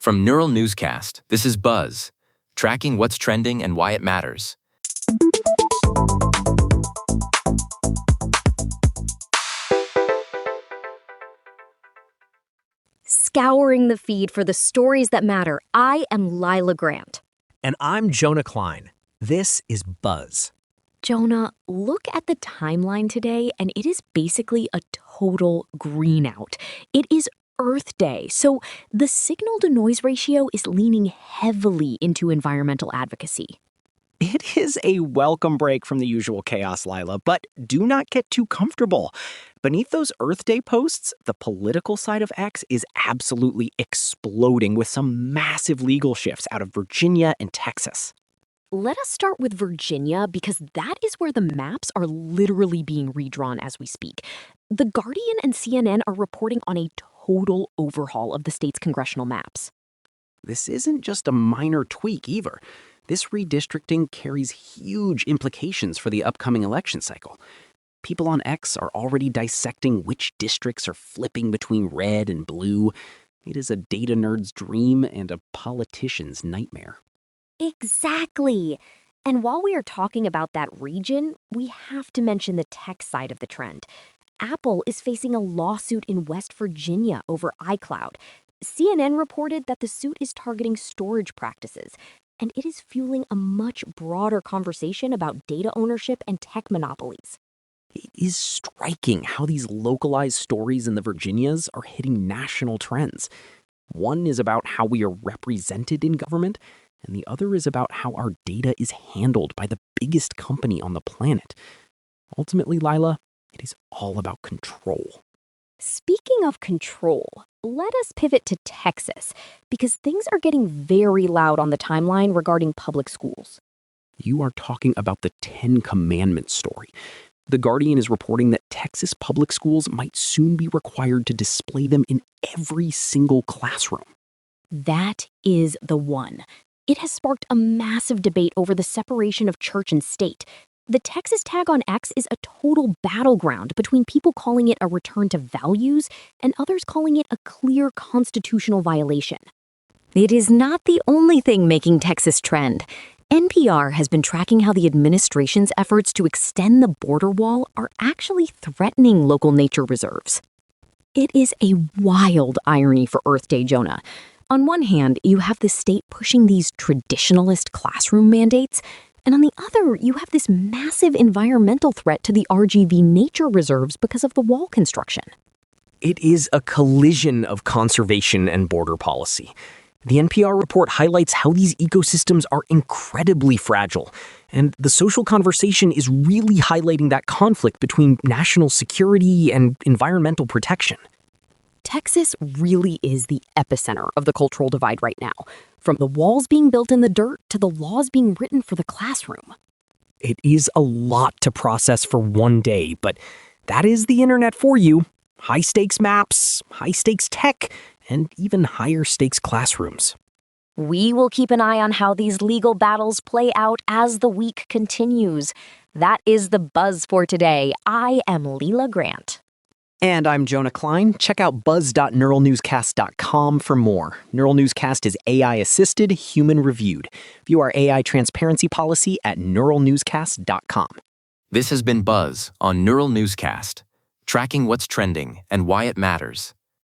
From Neural Newscast, this is Buzz, tracking what's trending and why it matters. Scouring the feed for the stories that matter, I am Lila Grant. And I'm Jonah Klein. This is Buzz. Jonah, look at the timeline today, and it is basically a total green out. It is Earth Day, so the signal-to-noise ratio is leaning heavily into environmental advocacy. It is a welcome break from the usual chaos, Lila, but do not get too comfortable. Beneath those Earth Day posts, the political side of X is absolutely exploding with some massive legal shifts out of Virginia and Texas. Let us start with Virginia because that is where the maps are literally being redrawn as we speak. The Guardian and CNN are reporting on a total overhaul of the state's congressional maps. This isn't just a minor tweak either. This redistricting carries huge implications for the upcoming election cycle. People on X are already dissecting which districts are flipping between red and blue. It is a data nerd's dream and a politician's nightmare. Exactly. And while we are talking about that region, we have to mention the tech side of the trend. Apple is facing a lawsuit in West Virginia over iCloud. CNN reported that the suit is targeting storage practices, and it is fueling a much broader conversation about data ownership and tech monopolies. It is striking how these localized stories in the Virginias are hitting national trends. One is about how we are represented in government, and the other is about how our data is handled by the biggest company on the planet. Ultimately, Lila, it is all about control. Speaking of control, let us pivot to Texas, because things are getting very loud on the timeline regarding public schools. You are talking about the 10 Commandments story. The Guardian is reporting that Texas public schools might soon be required to display them in every single classroom. That is the one. It has sparked a massive debate over the separation of church and state. The Texas tag on X is a total battleground between people calling it a return to values and others calling it a clear constitutional violation. It is not the only thing making Texas trend. NPR has been tracking how the administration's efforts to extend the border wall are actually threatening local nature reserves. It is a wild irony for Earth Day, Jonah. On one hand, you have the state pushing these traditionalist classroom mandates, and on the other, you have this massive environmental threat to the RGV nature reserves because of the wall construction. It is a collision of conservation and border policy. The NPR report highlights how these ecosystems are incredibly fragile, and the social conversation is really highlighting that conflict between national security and environmental protection. Texas really is the epicenter of the cultural divide right now, from the walls being built in the dirt to the laws being written for the classroom. It is a lot to process for one day, but that is the internet for you. High-stakes maps, high-stakes tech, and even higher-stakes classrooms. We will keep an eye on how these legal battles play out as the week continues. That is the Buzz for today. I am Lila Grant. And I'm Jonah Klein. Check out buzz.neuralnewscast.com for more. Neural Newscast is AI-assisted, human-reviewed. View our AI transparency policy at neuralnewscast.com. This has been Buzz on Neural Newscast, tracking what's trending and why it matters.